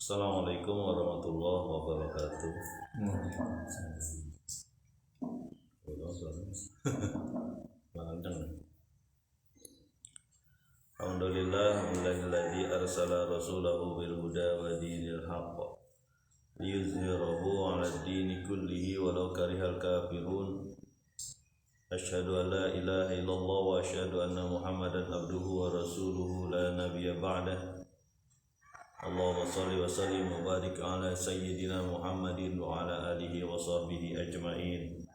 Assalamualaikum warahmatullahi wabarakatuh. Alhamdulillah alladzi arsala rasulahu bil huda wa dinil haqq liyuzhirahu 'alad dini kullihi walau karihal kafirun. Asyhadu an la ilaha illallah wa asyhadu anna Muhammadan abduhu wa rasuluhu la nabiyya ba'dah. Allahumma shalli wa sallim wa barik ala sayyidina Muhammadin wa ala alihi wa sahbihi ajma'in.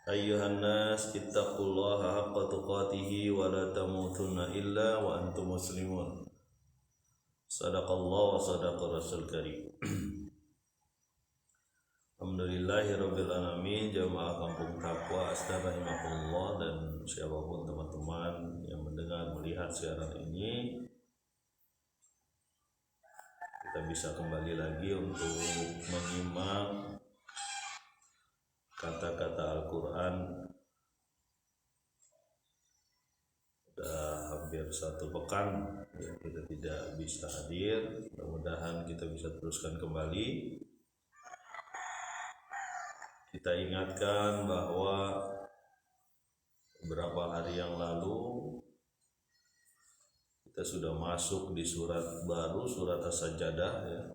Ayyuhan nas ittaqullaha haqqa tuqatih wa la tamutunna illa wa antum muslimun. Sadaqallahu wa sadaqa rasul karim. Alhamdulillahirabbil alamin. Jamaah Kampung Taqwa astagfirullah dan siapapun teman-teman yang mendengar melihat siaran ini, kita bisa kembali lagi untuk menyimak kata-kata Al-Quran. Sudah hampir 1 pekan ya, kita tidak bisa hadir. Mudah-mudahan kita bisa teruskan kembali. Kita ingatkan bahwa beberapa hari yang lalu kita sudah masuk di surat baru, surat As-Sajdah ya.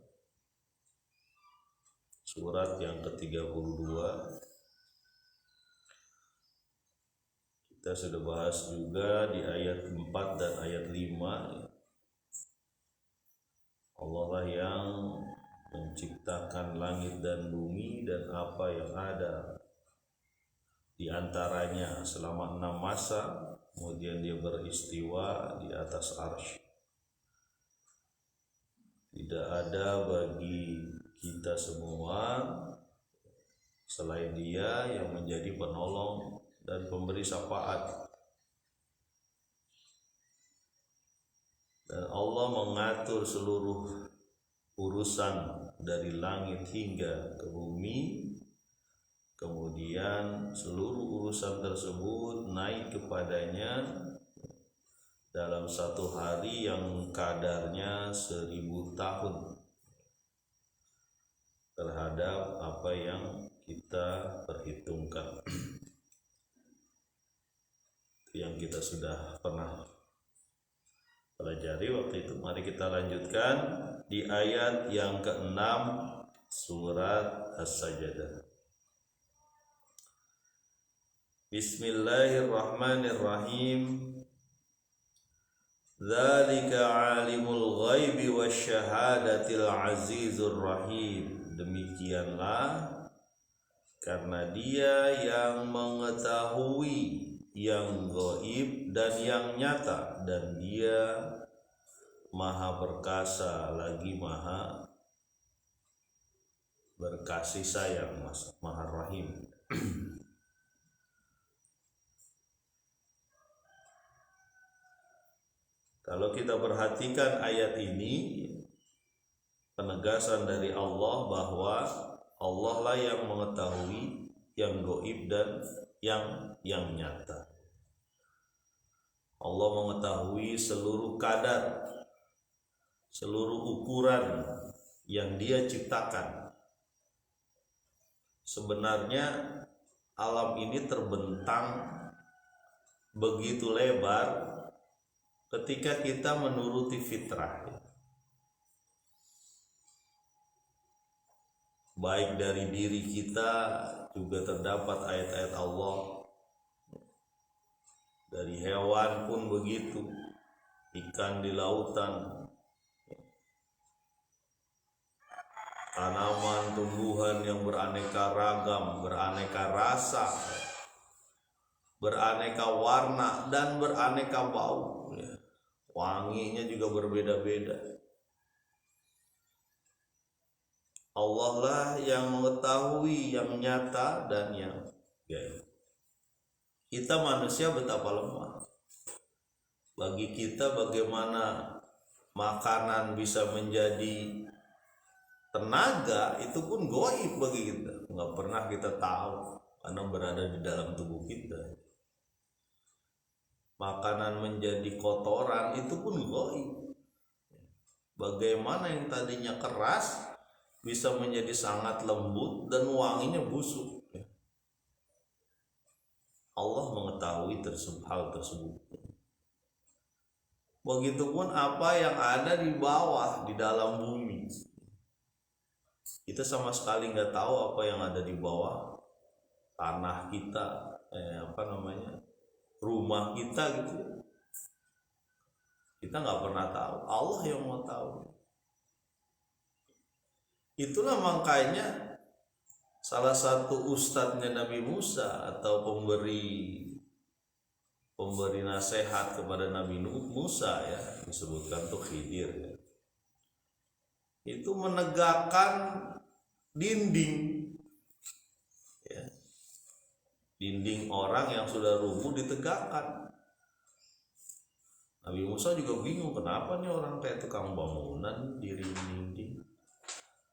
Surat yang ke-32. Kita sudah bahas juga di ayat 4 dan ayat 5 ya. Allah lah yang menciptakan langit dan bumi dan apa yang ada di antaranya selama 6 masa. Kemudian dia beristiwa di atas arsy. Tidak ada bagi kita semua selain dia yang menjadi penolong dan pemberi syafaat. Dan Allah mengatur seluruh urusan dari langit hingga ke bumi. Kemudian seluruh urusan tersebut naik kepadanya dalam 1 hari yang kadarnya 1000 tahun terhadap apa yang kita perhitungkan. Yang kita sudah pernah pelajari waktu itu. Mari kita lanjutkan di ayat yang ke-6 surat As-Sajdah. Bismillahirrahmanirrahim. Dzalika 'alimul ghaibi wasyahadatil azizur rahim. Demikianlah karena dia yang mengetahui yang gaib dan yang nyata, dan dia maha perkasa lagi maha berkasih sayang, maha rahim. Kalau kita perhatikan ayat ini, penegasan dari Allah bahwa Allah lah yang mengetahui yang gaib dan yang nyata. Allah mengetahui seluruh kadar, seluruh ukuran yang dia ciptakan. Sebenarnya alam ini terbentang begitu lebar ketika kita menuruti fitrah, baik dari diri kita juga terdapat ayat-ayat Allah. Dari hewan pun begitu, ikan di lautan, tanaman, tumbuhan yang beraneka ragam, beraneka rasa, beraneka warna dan beraneka bau. Wanginya juga berbeda-beda. Allah lah yang mengetahui yang nyata dan yang gaib. Kita manusia betapa lemah. Bagi kita bagaimana makanan bisa menjadi tenaga, itu pun gaib bagi kita. Nggak pernah kita tahu karena berada di dalam tubuh kita. Makanan menjadi kotoran itu pun gaib. Bagaimana yang tadinya keras bisa menjadi sangat lembut dan wanginya busuk. Allah mengetahui hal tersebut. Begitupun apa yang ada di bawah, di dalam bumi. Kita sama sekali nggak tahu apa yang ada di bawah tanah kita, rumah kita gitu. Kita nggak pernah tahu. Allah yang mau tahu. Itulah makanya salah satu ustadznya Nabi Musa atau pemberi nasihat kepada Nabi Musa ya, disebutkan tuh Khidir ya. Itu menegakkan dinding ya. Dinding orang yang sudah rubuh ditegakkan. Nabi Musa juga bingung kenapa nih orang kayak tukang bangunan dinding.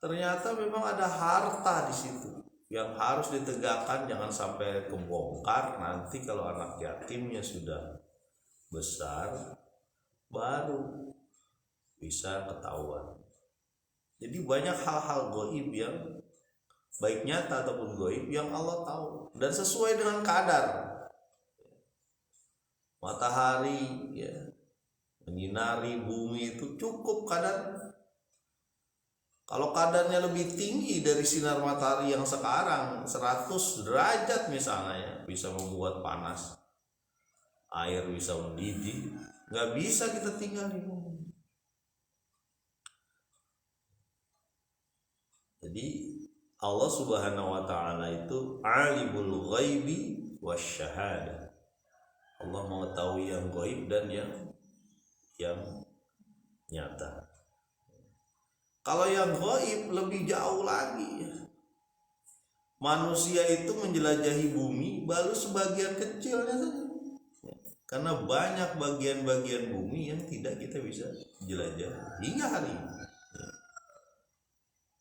Ternyata memang ada harta di situ yang harus ditegakkan, jangan sampai kebongkar. Nanti kalau anak yatimnya sudah besar baru bisa ketahuan. Jadi banyak hal-hal gaib yang baik nyata ataupun gaib yang Allah tahu dan sesuai dengan kadar. Matahari ya menyinari bumi itu cukup kadar. Kalau kadarnya lebih tinggi dari sinar matahari yang sekarang 100 derajat misalnya, bisa membuat panas, air bisa mendidih, nggak bisa kita tinggal di bumi. Jadi Allah Subhanahu wa ta'ala itu alimul ghaibi wasyahadah. Allah mengetahui yang gaib dan yang nyata. Kalau yang gaib lebih jauh lagi. Manusia itu menjelajahi bumi baru sebagian kecilnya saja. Karena banyak bagian-bagian bumi yang tidak kita bisa jelajahi hingga hari ini.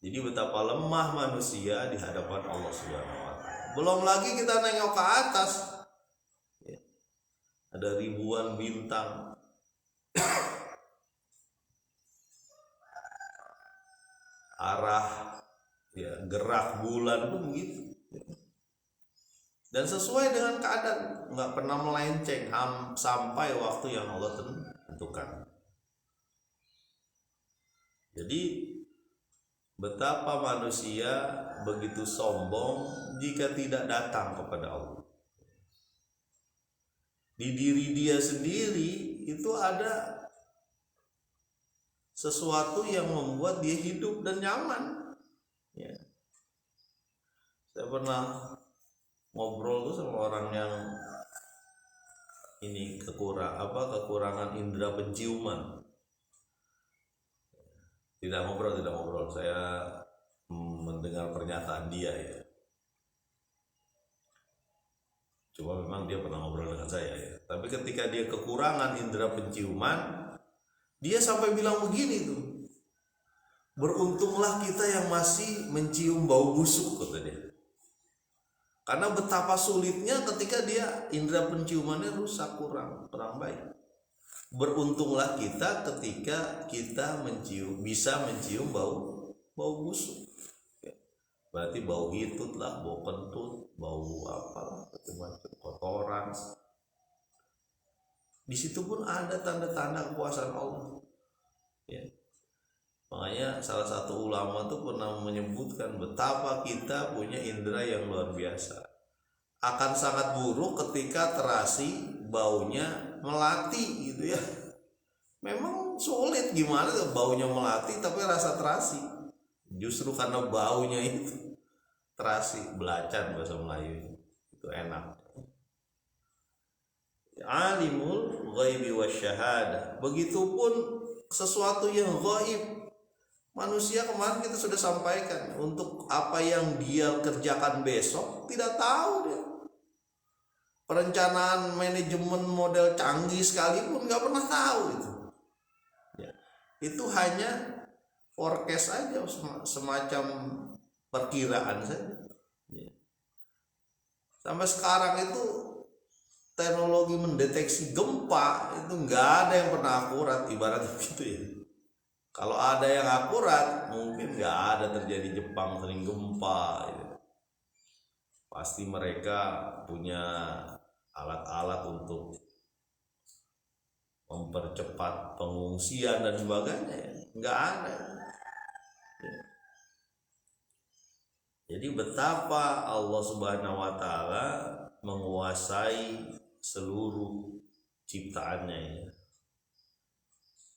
Jadi betapa lemah manusia di hadapan Allah Subhanahu wa ta'ala. Belum lagi kita nengok ke atas. Ada ribuan bintang. Arah ya, gerak bulan pun begitu ya. Dan sesuai dengan keadaan, nggak pernah melenceng sampai waktu yang Allah tentukan. Jadi betapa manusia begitu sombong jika tidak datang kepada Allah. Di diri dia sendiri itu ada sesuatu yang membuat dia hidup dan nyaman ya. Saya pernah ngobrol tuh sama orang yang ini kekurangan indera penciuman. Tidak ngobrol, saya mendengar pernyataan dia ya. Cuma memang dia pernah ngobrol dengan saya ya. Tapi ketika dia kekurangan indera penciuman, dia sampai bilang begini tuh, beruntunglah kita yang masih mencium bau busuk, kata dia. Karena betapa sulitnya ketika dia indera penciumannya rusak, kurang baik. Beruntunglah kita ketika kita bisa mencium bau busuk. Berarti bau hitut lah, bau kentut, bau apalah, macam kotoran. Di situ pun ada tanda-tanda kekuasaan Allah. Ya. Makanya salah satu ulama tuh pernah menyebutkan betapa kita punya indera yang luar biasa. Akan sangat buruk ketika terasi baunya melati gitu ya. Memang sulit gimana tuh baunya melati tapi rasa terasi. Justru karena baunya itu terasi, belacan bahasa Melayu itu enak. Alimul ghaibi wasyahadah. Begitupun sesuatu yang gaib. Manusia kemarin kita sudah sampaikan, untuk apa yang dia kerjakan besok tidak tahu dia. Perencanaan manajemen model canggih sekalipun nggak pernah tahu itu. Ya. Itu hanya forecast aja, semacam perkiraan saja. Ya. Sampai sekarang itu teknologi mendeteksi gempa itu nggak ada yang pernah akurat, ibaratnya gitu ya. Kalau ada yang akurat, mungkin nggak ada terjadi Jepang sering gempa. Gitu. Pasti mereka punya alat-alat untuk mempercepat pengungsian dan sebagainya. Nggak ada. Jadi betapa Allah Subhanahu wa Ta'ala menguasai seluruh ciptaannya ya.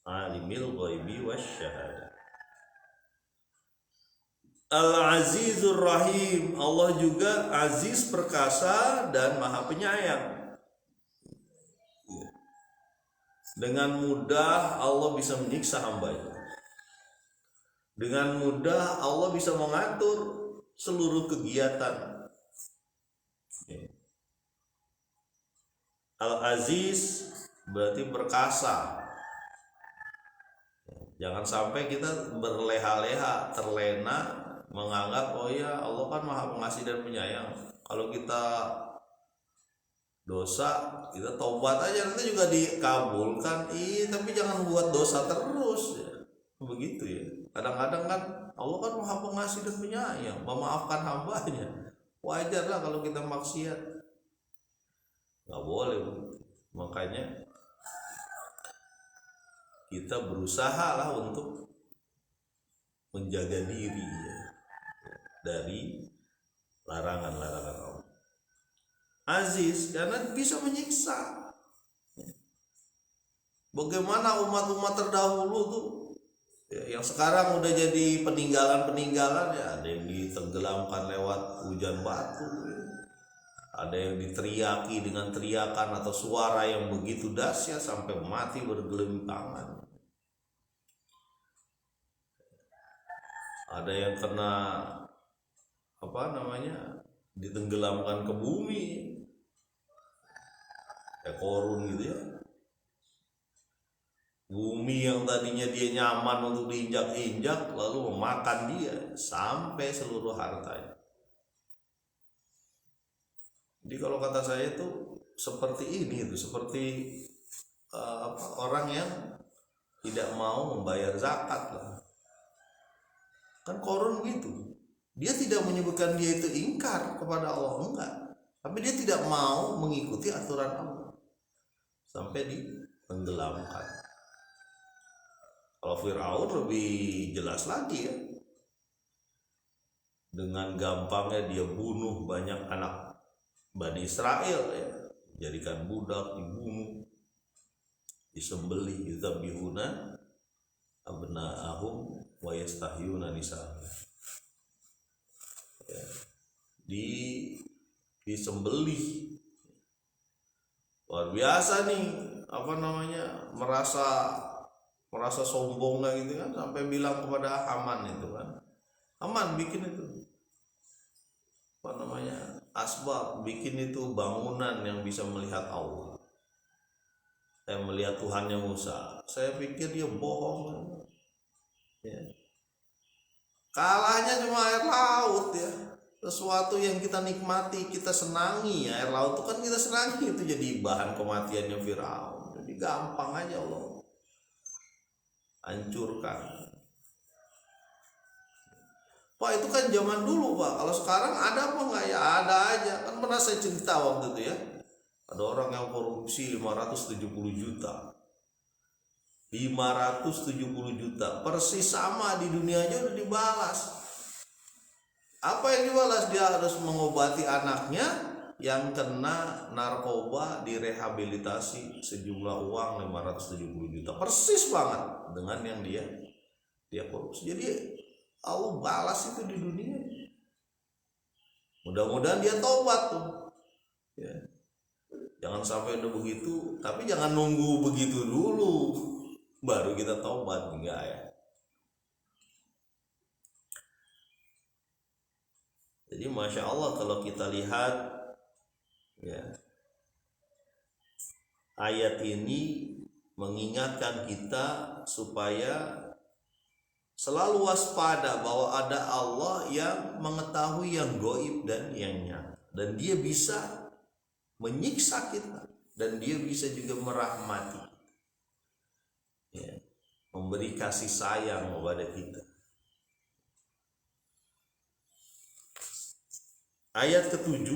Alimil ghaibi wasyahadah. Al-Azizur Rahim, Allah juga aziz perkasa dan maha penyayang. Dengan mudah Allah bisa menyiksa hambanya. Dengan mudah Allah bisa mengatur seluruh kegiatan. Al-Aziz berarti perkasa. Jangan sampai kita berleha-leha, terlena, menganggap oh ya Allah kan maha pengasih dan penyayang. Kalau kita dosa, kita taubat aja nanti juga dikabulkan. Tapi jangan buat dosa terus ya. Begitu ya. Kadang-kadang kan Allah kan maha pengasih dan penyayang, memaafkan hambanya. Wajar lah kalau kita maksiat. Nggak boleh. Makanya kita berusaha lah untuk menjaga diri ya, dari larangan-larangan Allah. Aziz karena bisa menyiksa. Bagaimana umat-umat terdahulu tuh ya, yang sekarang udah jadi peninggalan-peninggalan ya, ada yang ditenggelamkan lewat hujan batu ya. Ada yang diteriaki dengan teriakan atau suara yang begitu dahsyat sampai mati bergelimpangan. Ada yang kena ditenggelamkan ke bumi, korun gitu ya. Bumi yang tadinya dia nyaman untuk diinjak-injak lalu memakan dia sampai seluruh hartanya. Jadi kalau kata saya tuh seperti ini tuh, seperti orang yang tidak mau membayar zakat lah. Kan korun gitu. Dia tidak menyebutkan dia itu ingkar kepada Allah, enggak. Tapi dia tidak mau mengikuti aturan Allah. Sampai ditenggelamkan. Kalau Fir'aun lebih jelas lagi ya. Dengan gampangnya dia bunuh banyak anak Bani Israel ya, jadikan budak, dibunuh, disembelih, yudzabihuna abna'ahum wa yastahyuna nisa'ahum. Ya, disembelih. Luar biasa nih, merasa sombong lah gitu kan, sampai bilang kepada Haman itu kan. Haman bikin itu. Asbab, bikin itu bangunan yang bisa melihat Allah. Saya melihat Tuhannya Musa. Saya pikir dia bohong. Ya. Kalahnya cuma air laut ya. Sesuatu yang kita nikmati, kita senangi ya. Air laut itu kan kita senangi, itu jadi bahan kematiannya Firaun. Jadi gampang aja Allah hancurkan. Pak itu kan zaman dulu Pak. Kalau sekarang ada apa enggak ya? Ada aja. Kan pernah saya cerita waktu itu ya. Ada orang yang korupsi 570 juta. 570 juta. Persis sama di dunia aja udah dibalas. Apa yang dibalas? Dia harus mengobati anaknya yang kena narkoba, direhabilitasi sejumlah uang 570 juta. Persis banget dengan yang dia korupsi. Jadi Allah balas itu di dunia. Mudah-mudahan dia taubat tuh. Ya. Jangan sampai udah begitu, tapi jangan nunggu begitu dulu baru kita taubat, enggak ya. Jadi Masya Allah kalau kita lihat ya, ayat ini mengingatkan kita supaya selalu waspada bahwa ada Allah yang mengetahui yang gaib dan yang nyata, dan dia bisa menyiksa kita dan dia bisa juga merahmati ya, memberi kasih sayang kepada kita. Ayat ke-7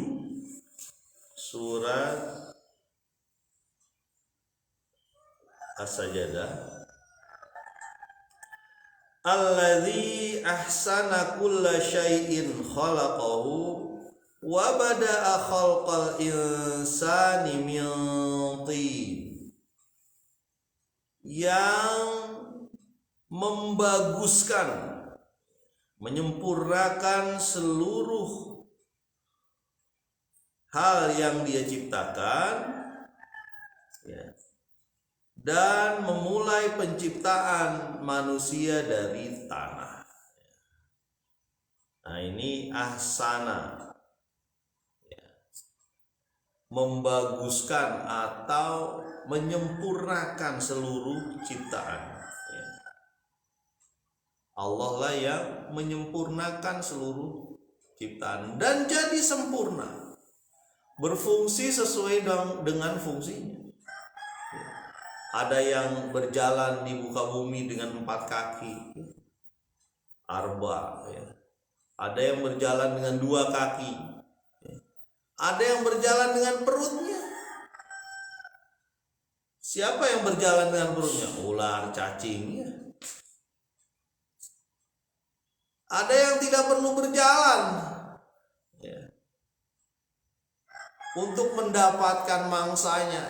surat As-Sajdah, alladzi ahsana kulla syai'in khalaqahu wa bada'a khalqal insani min tin, yang membaguskan, menyempurnakan seluruh hal yang dia ciptakan, ya, dan memulai penciptaan manusia dari tanah. Nah, ini ahsana, ya, membaguskan atau menyempurnakan seluruh ciptaan, ya. Allah lah yang menyempurnakan seluruh ciptaan dan jadi sempurna, berfungsi sesuai dengan fungsinya. Ada yang berjalan di muka bumi dengan 4 kaki, arba, ya. Ada yang berjalan dengan 2 kaki, ya. Ada yang berjalan dengan perutnya. Siapa yang berjalan dengan perutnya? Ular, cacing, ya. Ada yang tidak perlu berjalan, ya, untuk mendapatkan mangsanya,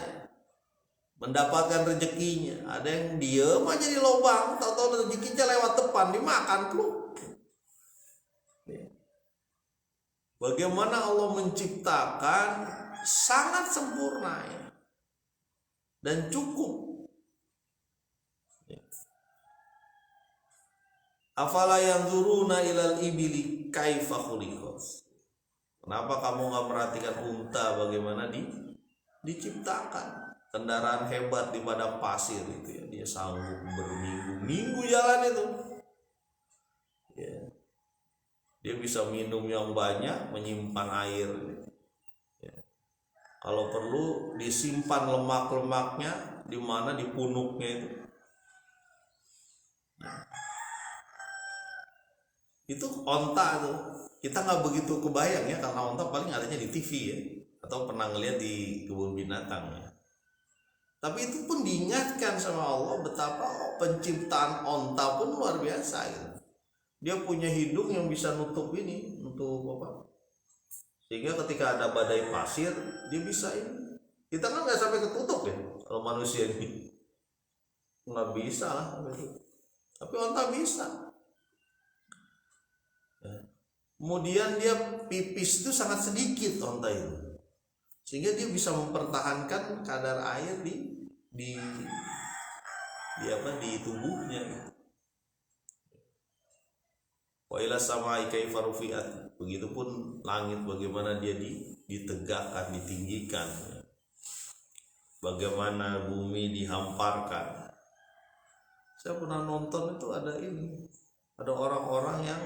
mendapatkan rezekinya. Ada yang diem aja di lubang, tahu-tahu rezekinya lewat depan, dimakan tuh. Bagaimana Allah menciptakan sangat sempurna, ya, dan cukup. Afala yanzuruna ilal ibili kaifa khuliqat. Kenapa kamu nggak perhatikan unta bagaimana diciptakan? Kendaraan hebat di padang pasir itu, ya, dia sanggup berminggu-minggu jalan itu, ya. Dia bisa minum yang banyak, menyimpan air, ya. Kalau perlu disimpan lemak-lemaknya di mana, di punuknya itu, ya. Itu onta tuh kita nggak begitu kebayang, ya, karena onta paling adanya di TV, ya, atau pernah ngeliat di kebun binatang, ya. Tapi itu pun diingatkan sama Allah betapa penciptaan onta pun luar biasa, gitu. Dia punya hidung yang bisa nutup ini, nutup apa? Sehingga ketika ada badai pasir dia bisa ini. Kita kan nggak sampai ketutup, ya, kalau manusia ini nggak bisa lah, tapi onta bisa. Kemudian dia pipis itu sangat sedikit onta itu, sehingga dia bisa mempertahankan kadar air di tubuhnya. Wa ila samai kaifa rufi'at, begitupun langit bagaimana dia ditegakkan, ditinggikan, bagaimana bumi dihamparkan. Saya pernah nonton itu, ada orang-orang yang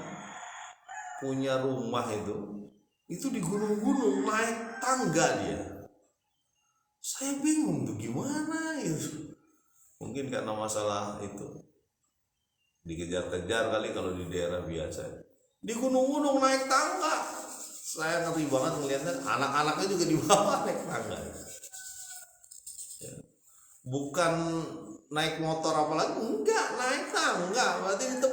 punya rumah itu di gunung-gunung, naik tangga dia. Saya bingung tuh gimana itu. Mungkin karena masalah itu dikejar-kejar kali kalau di daerah biasa. Di gunung-gunung naik tangga. Saya ngeri banget ngeliatnya, anak-anaknya juga di bawah naik tangga. Bukan naik motor apalagi, enggak, naik tangga. Berarti itu